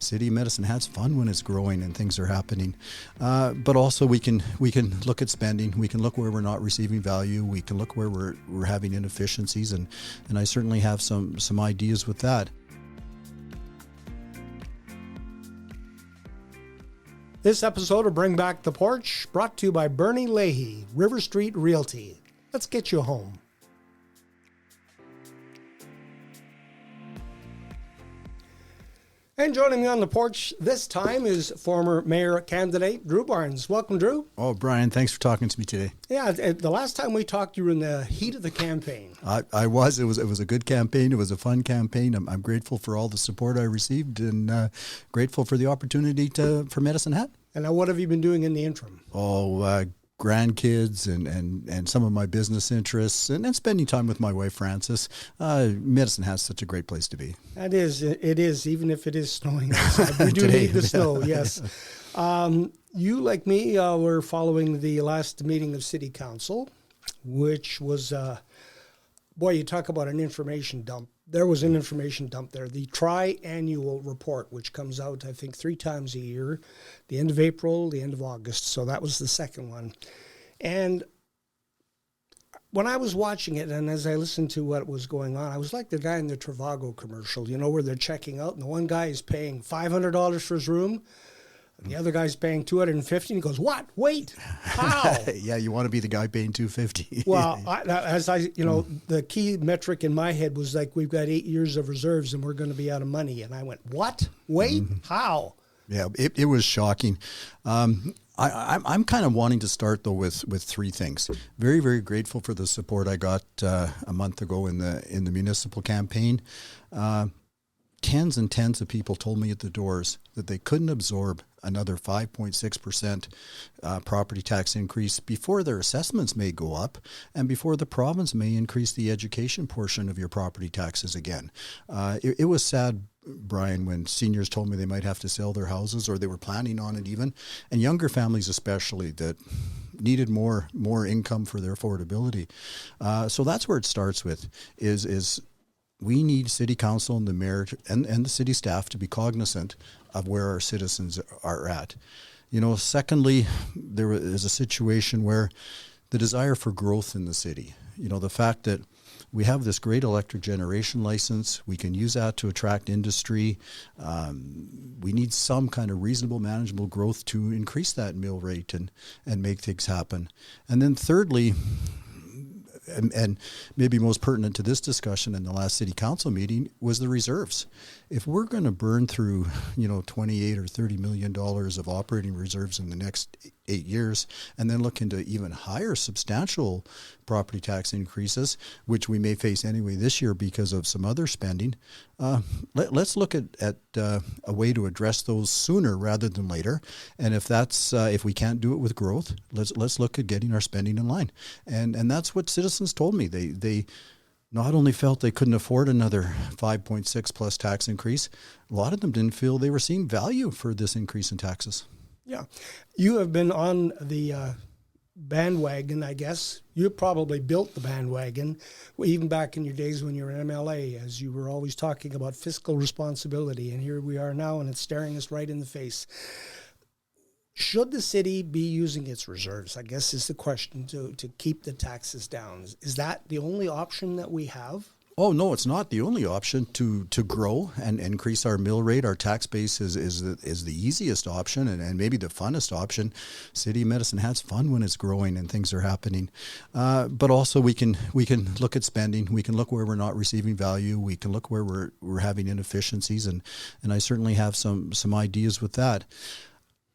City of Medicine Hat's fun when it's growing and things are happening. But also we can look at spending. We can look where we're not receiving value. We can look where we're having inefficiencies, and I certainly have some ideas with that. This episode of Bring Back the Porch, brought to you by Bernie Leahy, River Street Realty. Let's get you home. And joining me on the porch this time is former mayor candidate Drew Barnes. Welcome, Drew. Oh, Brian, thanks for talking to me today. Yeah, the last time we talked, you were in the heat of the campaign. I was. It was a good campaign. It was a fun campaign. I'm grateful for all the support I received, and grateful for the opportunity for Medicine Hat. And now what have you been doing in the interim? Grandkids and some of my business interests, and spending time with my wife, Frances. Medicine Hat's such a great place to be. It is, even if it is snowing outside. We do need the snow, yes. You, like me, were following the last meeting of City Council, which was, boy, you talk about an information dump. There was an information dump there. The tri-annual report, which comes out, I think, 3 times a year, the end of April, the end of August. So that was the second one. And when I was watching it, and as I listened to what was going on, I was like the guy in the Trivago commercial, where they're checking out, and the one guy is paying $500 for his room. The other guy's paying $250, and he goes, "What? Wait, how?" Yeah, you want to be the guy paying $250. Well, the key metric in my head was like, we've got 8 years of reserves, and we're going to be out of money. And I went, "What? Wait, how?" Yeah, it was shocking. I'm kind of wanting to start though with 3 things. Very, very grateful for the support I got a month ago in the municipal campaign. Tens and tens of people told me at the doors that they couldn't absorb another 5.6% property tax increase before their assessments may go up and before the province may increase the education portion of your property taxes again. It was sad, Brian, when seniors told me they might have to sell their houses, or they were planning on it even, and younger families especially that needed more income for their affordability. So that's where it starts with, is we need City Council and the mayor and the city staff to be cognizant of where our citizens are at. Secondly, there is a situation where the desire for growth in the city, the fact that we have this great electric generation license, we can use that to attract industry. We need some kind of reasonable, manageable growth to increase that mill rate and make things happen. And then thirdly, and maybe most pertinent to this discussion in the last City Council meeting, was the reserves. If we're going to burn through, $28 or $30 million of operating reserves in the next 8 years, and then look into even higher substantial property tax increases, which we may face anyway this year because of some other spending, let's look at a way to address those sooner rather than later. And if we can't do it with growth, let's look at getting our spending in line. And that's what citizens told me. They not only felt they couldn't afford another 5.6 plus tax increase, a lot of them didn't feel they were seeing value for this increase in taxes. Yeah. You have been on the bandwagon, I guess. You probably built the bandwagon, even back in your days when you were in MLA, as you were always talking about fiscal responsibility. And here we are now, and it's staring us right in the face. Should the city be using its reserves, I guess is the question, to keep the taxes down? Is that the only option that we have? Oh, no, it's not the only option to grow and increase our mill rate. Our tax base is the easiest option and maybe the funnest option. City of Medicine Hat's fun when it's growing and things are happening. But also we can look at spending. We can look where we're not receiving value. We can look where we're having inefficiencies, and I certainly have some ideas with that.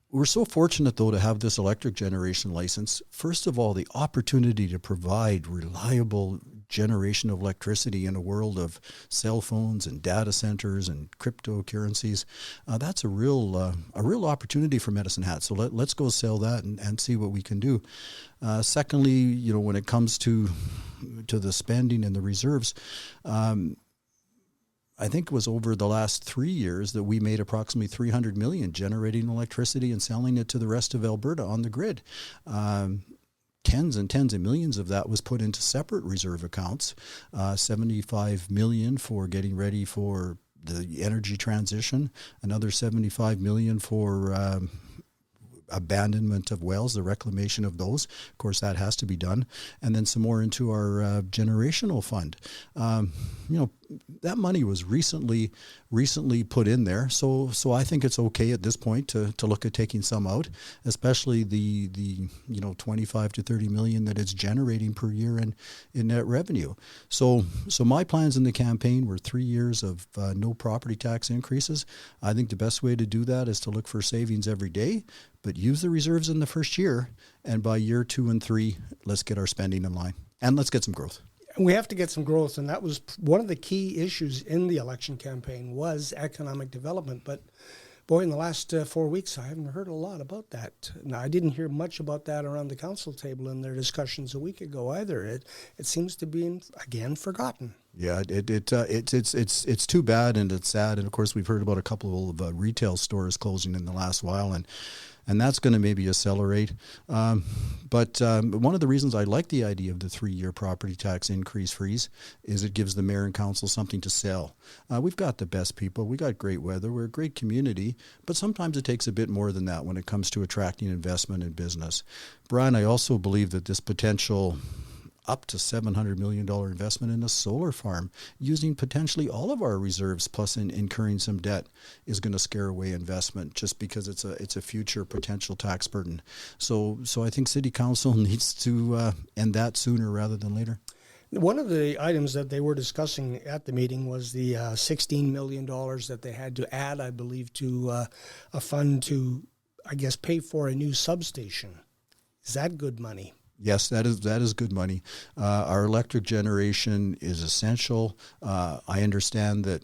We're so fortunate, though, to have this electric generation license. First of all, the opportunity to provide reliable generation of electricity in a world of cell phones and data centers and cryptocurrencies. That's a real opportunity for Medicine Hat. So let's go sell that and see what we can do. Secondly, when it comes to the spending and the reserves, I think it was over the last 3 years that we made approximately $300 million generating electricity and selling it to the rest of Alberta on the grid. Tens and tens of millions of that was put into separate reserve accounts, $75 million for getting ready for the energy transition, another $75 million for abandonment of wells, the reclamation of those. Of course, that has to be done. And then some more into our generational fund. That money was recently put in there. So I think it's okay at this point to look at taking some out, especially the 25 to 30 million that it's generating per year in net revenue. So my plans in the campaign were 3 years of no property tax increases. I think the best way to do that is to look for savings every day, but use the reserves in the first year, and by year 2 and 3, let's get our spending in line and let's get some growth. We have to get some growth, and that was one of the key issues in the election campaign was economic development. But boy, in the last 4 weeks, I haven't heard a lot about that. Now, I didn't hear much about that around the council table in their discussions a week ago either. It seems to be again forgotten. Yeah, it's too bad, and it's sad. And of course, we've heard about a couple of retail stores closing in the last while, and that's going to maybe accelerate. But one of the reasons I like the idea of the 3-year property tax increase freeze is it gives the mayor and council something to sell. We've got the best people. We got great weather. We're a great community. But sometimes it takes a bit more than that when it comes to attracting investment in business. Brian, I also believe that this potential up to $700 million investment in a solar farm using potentially all of our reserves plus incurring some debt is going to scare away investment just because it's a future potential tax burden. So I think City Council needs to end that sooner rather than later. One of the items that they were discussing at the meeting was the $16 million that they had to add, I believe, to a fund to, I guess, pay for a new substation. Is that good money? Yes, that is good money. Our electric generation is essential. I understand that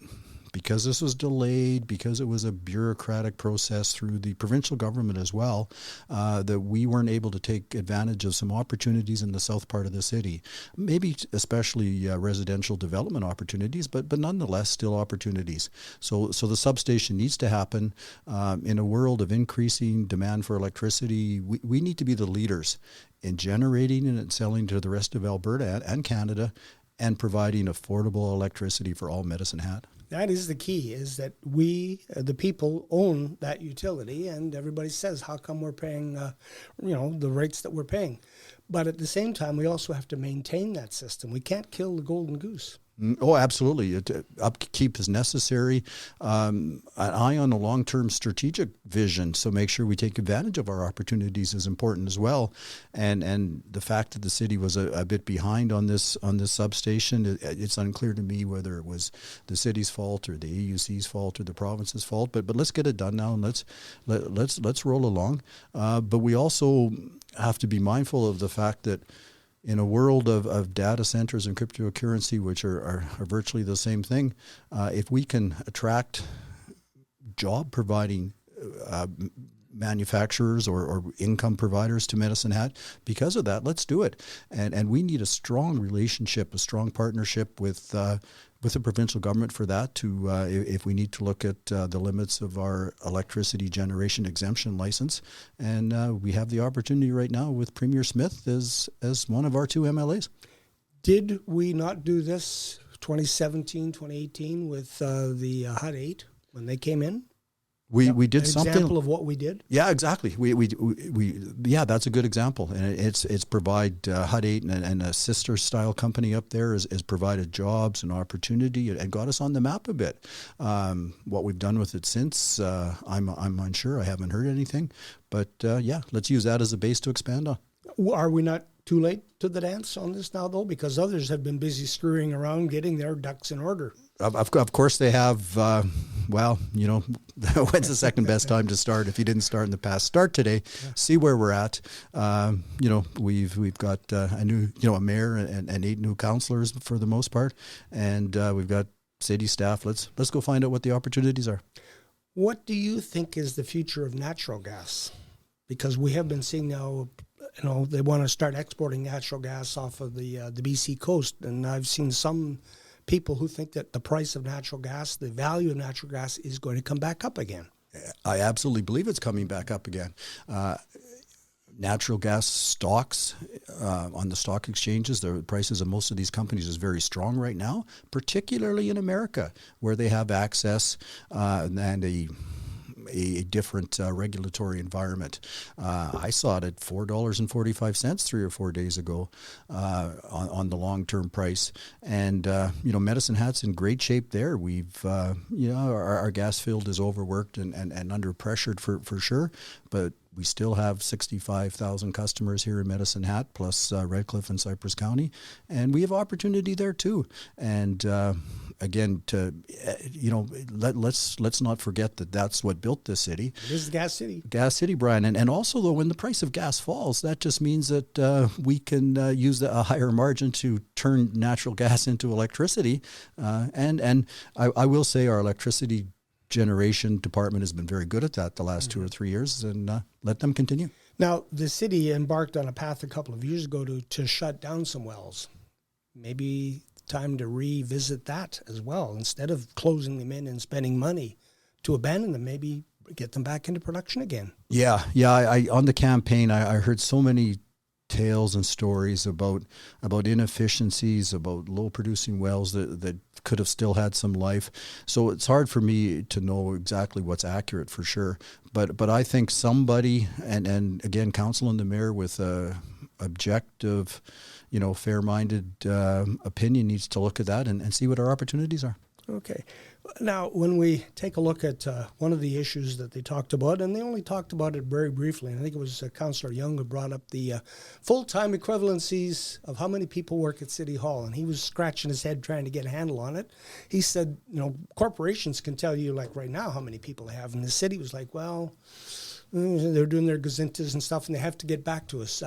because this was delayed, because it was a bureaucratic process through the provincial government as well, that we weren't able to take advantage of some opportunities in the south part of the city, maybe especially residential development opportunities, but nonetheless still opportunities. So the substation needs to happen. In a world of increasing demand for electricity, we need to be the leaders in generating and selling to the rest of Alberta and Canada and providing affordable electricity for all Medicine Hat. That is the key, is that we, the people, own that utility, and everybody says, how come we're paying, the rates that we're paying? But at the same time, we also have to maintain that system. We can't kill the golden goose. Oh, absolutely. Upkeep is necessary. An eye on a long-term strategic vision, so make sure we take advantage of our opportunities is important as well. And the fact that the city was a bit behind on this substation, it's unclear to me whether it was the city's fault or the AUC's fault or the province's fault. But let's get it done now, and let's roll along. But we also have to be mindful of the fact that in a world of data centers and cryptocurrency, which are virtually the same thing, if we can attract job-providing manufacturers or income providers to Medicine Hat, because of that, let's do it. And we need a strong relationship, a strong partnership with the provincial government for that to if we need to look at the limits of our electricity generation exemption license. And we have the opportunity right now with Premier Smith as one of our 2 MLAs. Did we not do this 2017, 2018 with the HUD 8 when they came in? We did something. Example of what we did. Yeah, exactly. We that's a good example, and it's provide HUD 8 and a sister style company up there is provided jobs and opportunity and got us on the map a bit. What we've done with it since, I'm unsure. I haven't heard anything, but let's use that as a base to expand on. Are we not too late to the dance on this now, though? Because others have been busy screwing around getting their ducks in order. Of course they have. When's the second best time to start? If you didn't start in the past, start today. Yeah. See where we're at. We've got a mayor and 8 new councillors for the most part, and we've got city staff. Let's go find out what the opportunities are. What do you think is the future of natural gas? Because we have been seeing now, they want to start exporting natural gas off of the BC coast, and I've seen some people who think that the price of natural gas, the value of natural gas, is going to come back up again. I absolutely believe it's coming back up again. natural gas stocks on the stock exchanges. The prices of most of these companies is very strong right now, particularly in America, where they have access and a different regulatory environment. I saw it at $4.45 3 or 4 days ago on the long-term price. And, Medicine Hat's in great shape there. We've, our gas field is overworked and under pressured for sure, but we still have 65,000 customers here in Medicine Hat, plus Redcliffe and Cypress County, and we have opportunity there too. And again, let's not forget that that's what built this city. It is the gas city. Gas city, Brian, and also though, when the price of gas falls, that just means that we can use a higher margin to turn natural gas into electricity. And I will say our electricity generation department has been very good at that the last 2 or 3 years, and let them continue. Now, the city embarked on a path a couple of years ago to shut down some wells. Maybe time to revisit that as well. Instead of closing them in and spending money to abandon them, maybe get them back into production again. Yeah. I on the campaign, I heard so many tales and stories about inefficiencies, about low producing wells that could have still had some life. So it's hard for me to know exactly what's accurate for sure. But I think somebody, and again, council and the mayor with a objective, fair-minded opinion needs to look at that and see what our opportunities are. Okay. Now, when we take a look at one of the issues that they talked about, and they only talked about it very briefly, and I think it was Councillor Young who brought up the full-time equivalencies of how many people work at City Hall, and he was scratching his head trying to get a handle on it. He said, corporations can tell you, like right now, how many people they have, and the city was like, well, they're doing their gazintas and stuff, and they have to get back to us.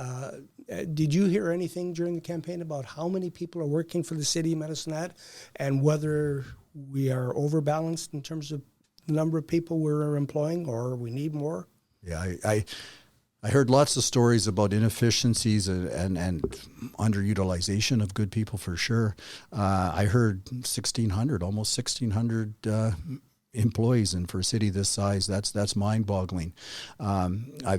Did you hear anything during the campaign about how many people are working for the city of Medicine Hat and whether we are overbalanced in terms of the number of people we're employing or we need more? Yeah, I heard lots of stories about inefficiencies and underutilization of good people for sure. I heard almost 1,600 employees, and for a city this size, that's mind-boggling. I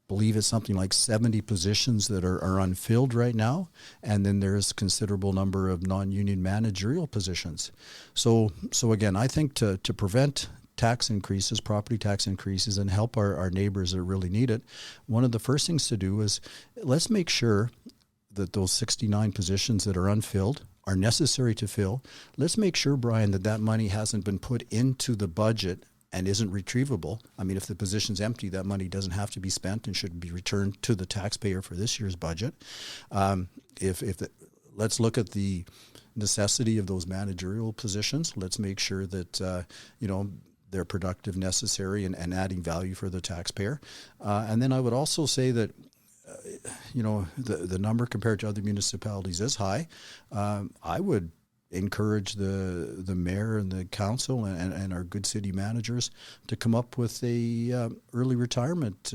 believe it's something like 70 positions that are unfilled right now, and then there's a considerable number of non-union managerial positions. So again, I think to prevent tax increases, property tax increases, and help our neighbors that really need it, one of the first things to do is let's make sure that those 69 positions that are unfilled are necessary to fill. Let's make sure, Brian, that money hasn't been put into the budget and isn't retrievable. I mean, if the position's empty, that money doesn't have to be spent and should be returned to the taxpayer for this year's budget. Let's look at the necessity of those managerial positions. Let's make sure that they're productive, necessary, and adding value for the taxpayer. And then I would also say that the number compared to other municipalities is high. I would encourage the mayor and the council and our good city managers to come up with a early retirement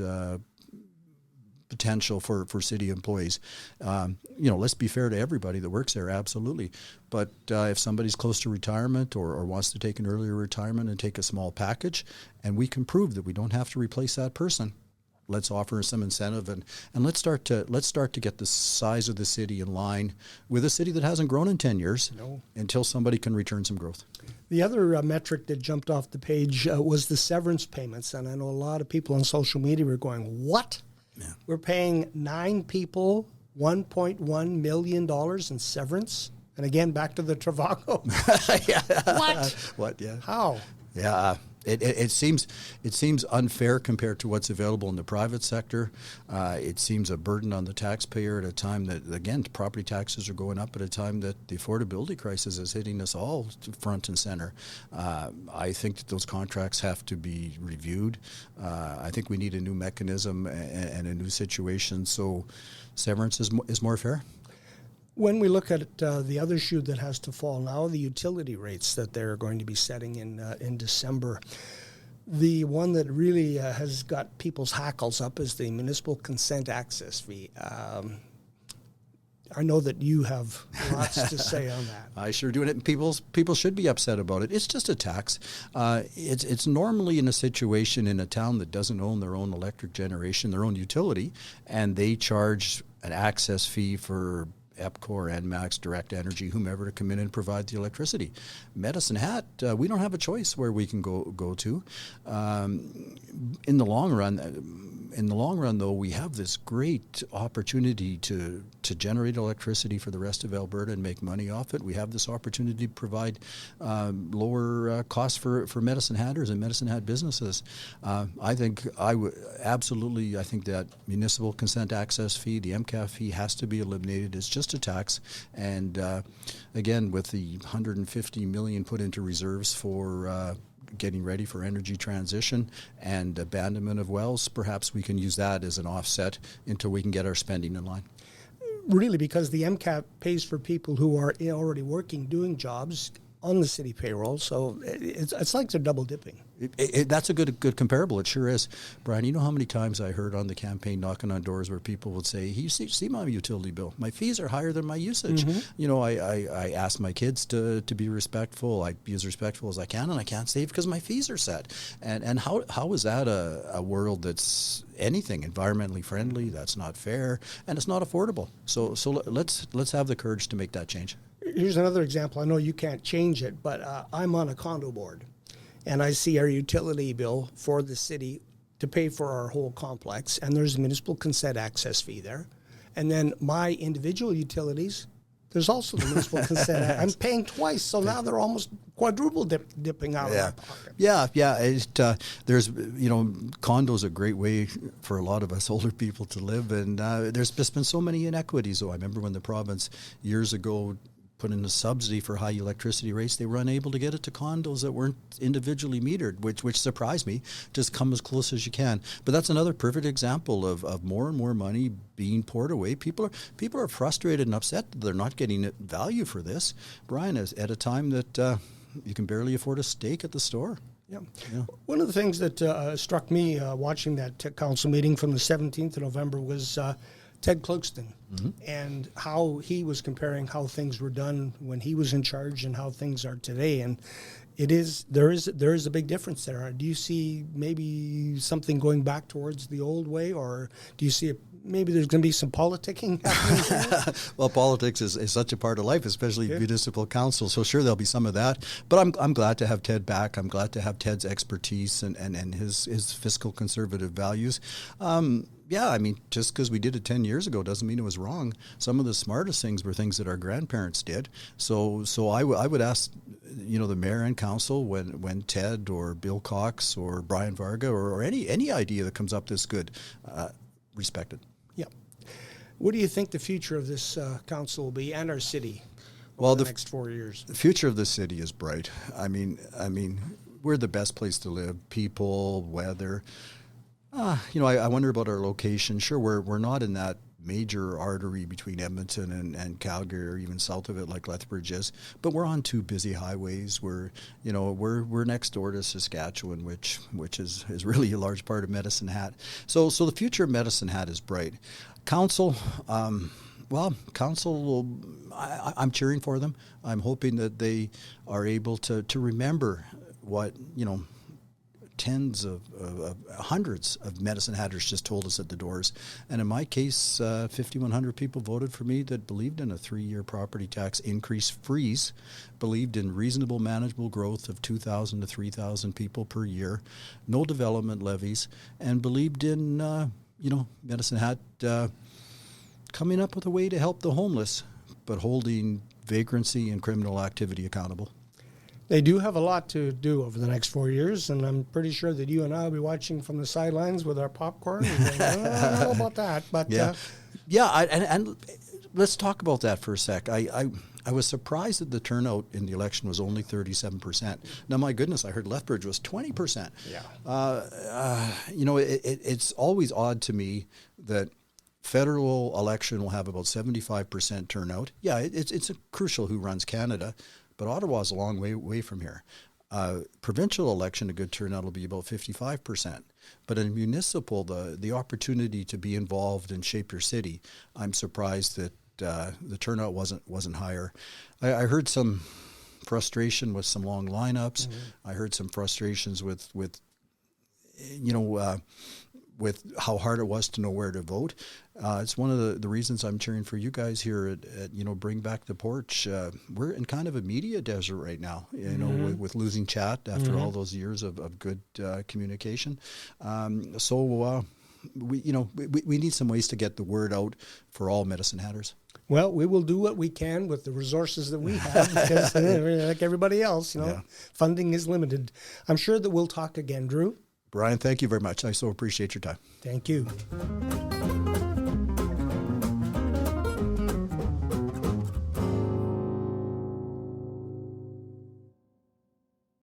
potential for city employees. Let's be fair to everybody that works there, absolutely. But if somebody's close to retirement or wants to take an earlier retirement and take a small package, and we can prove that we don't have to replace that person, let's offer some incentive and let's start to get the size of the city in line with a city that hasn't grown in 10 years until somebody can return some growth. The other metric that jumped off the page was the severance payments. And I know a lot of people on social media were going, what? Yeah. We're paying 9 people $1.1 million in severance? And again, back to the Travago. What? What, yeah. How? Yeah. It seems unfair compared to what's available in the private sector. It seems a burden on the taxpayer at a time that, again, property taxes are going up at a time that the affordability crisis is hitting us all front and center. I think that those contracts have to be reviewed. I think we need a new mechanism and a new situation, so severance is more fair. When we look at the other shoe that has to fall now, the utility rates that they're going to be setting in December, the one that really has got people's hackles up is the municipal consent access fee. I know that you have lots to say on that. I sure do. And people should be upset about it. It's just a tax. It's normally in a situation in a town that doesn't own their own electric generation, their own utility, and they charge an access fee for EPCO, ENMAX, Direct Energy, whomever to come in and provide the electricity. Medicine Hat, we don't have a choice where we can go to. In the long run, though, we have this great opportunity to generate electricity for the rest of Alberta and make money off it. We have this opportunity to provide lower costs for Medicine Hatters and Medicine Hat businesses. I think that municipal consent access fee, the MCAF fee, has to be eliminated. It's just a tax. And again, with the $150 million put into reserves for getting ready for energy transition and abandonment of wells, perhaps we can use that as an offset until we can get our spending in line. Really, because the MCAP pays for people who are already working, doing jobs on the city payroll, so it's like they're double dipping. That's a good comparable. It sure is. Brian, you know how many times I heard on the campaign knocking on doors where people would say, "You see my utility bill. My fees are higher than my usage." Mm-hmm. You know, I ask my kids to be respectful. I be as respectful as I can, and I can't save because my fees are set. And how is that a world that's anything environmentally friendly? That's not fair, and it's not affordable. So let's have the courage to make that change. Here's another example. I know you can't change it, but I'm on a condo board, and I see our utility bill for the city to pay for our whole complex, and there's a municipal consent access fee there. And then my individual utilities, there's also the municipal consent. I'm paying twice, so now they're almost quadruple dipping out of my pocket. Yeah. There's, condos a great way for a lot of us older people to live, and there's just been so many inequities. So I remember when the province years ago put in a subsidy for high electricity rates, they were unable to get it to condos that weren't individually metered, which surprised me. Just come as close as you can. But that's another perfect example of more and more money being poured away. People are frustrated and upset that they're not getting value for this. Brian, at a time that you can barely afford a steak at the store. Yeah. One of the things that struck me watching that council meeting from the 17th of November was Ted Cloakston, mm-hmm. and how he was comparing how things were done when he was in charge and how things are today. And there is a big difference there. Do you see maybe something going back towards the old way, or do you see maybe there's going to be some politicking happening? Well, politics is such a part of life, especially municipal council. So sure, there'll be some of that. But I'm glad to have Ted back. I'm glad to have Ted's expertise and his fiscal conservative values. Just because we did it 10 years ago doesn't mean it was wrong. Some of the smartest things were things that our grandparents did. So I would ask, the mayor and council when Ted or Bill Cox or Brian Varga or any idea that comes up this good, respect it. Yeah. What do you think the future of this council will be and our city the next 4 years? The future of the city is bright. I mean, we're the best place to live. People, weather. I wonder about our location. Sure, we're not in that major artery between Edmonton and Calgary, or even south of it like Lethbridge is, but we're on two busy highways. We're next door to Saskatchewan, which is really a large part of Medicine Hat. So the future of Medicine Hat is bright. Council, I'm cheering for them. I'm hoping that they are able to remember what tens of hundreds of Medicine Hatters just told us at the doors. And in my case, 5,100 people voted for me that believed in a 3-year property tax increase freeze, believed in reasonable, manageable growth of 2,000 to 3,000 people per year, no development levies, and believed in, Medicine Hat coming up with a way to help the homeless, but holding vagrancy and criminal activity accountable. They do have a lot to do over the next 4 years, and I'm pretty sure that you and I will be watching from the sidelines with our popcorn. And I don't know about that, but and let's talk about that for a sec. I was surprised that the turnout in the election was only 37%. Now, my goodness, I heard Lethbridge was 20%. Yeah. It's always odd to me that federal election will have about 75% turnout. Yeah, it's crucial who runs Canada. But Ottawa's a long way away from here. Provincial election, a good turnout will be about 55%. But in municipal, the opportunity to be involved and shape your city, I'm surprised that the turnout wasn't higher. I heard some frustration with some long lineups. I heard some frustrations with how hard it was to know where to vote. It's one of the reasons I'm cheering for you guys here at Bring Back the Porch. We're in kind of a media desert right now, with losing chat after all those years of good communication. We need some ways to get the word out for all Medicine Hatters. Well, we will do what we can with the resources that we have because, like everybody else, funding is limited. I'm sure that we'll talk again, Drew. Brian, thank you very much. I so appreciate your time. Thank you.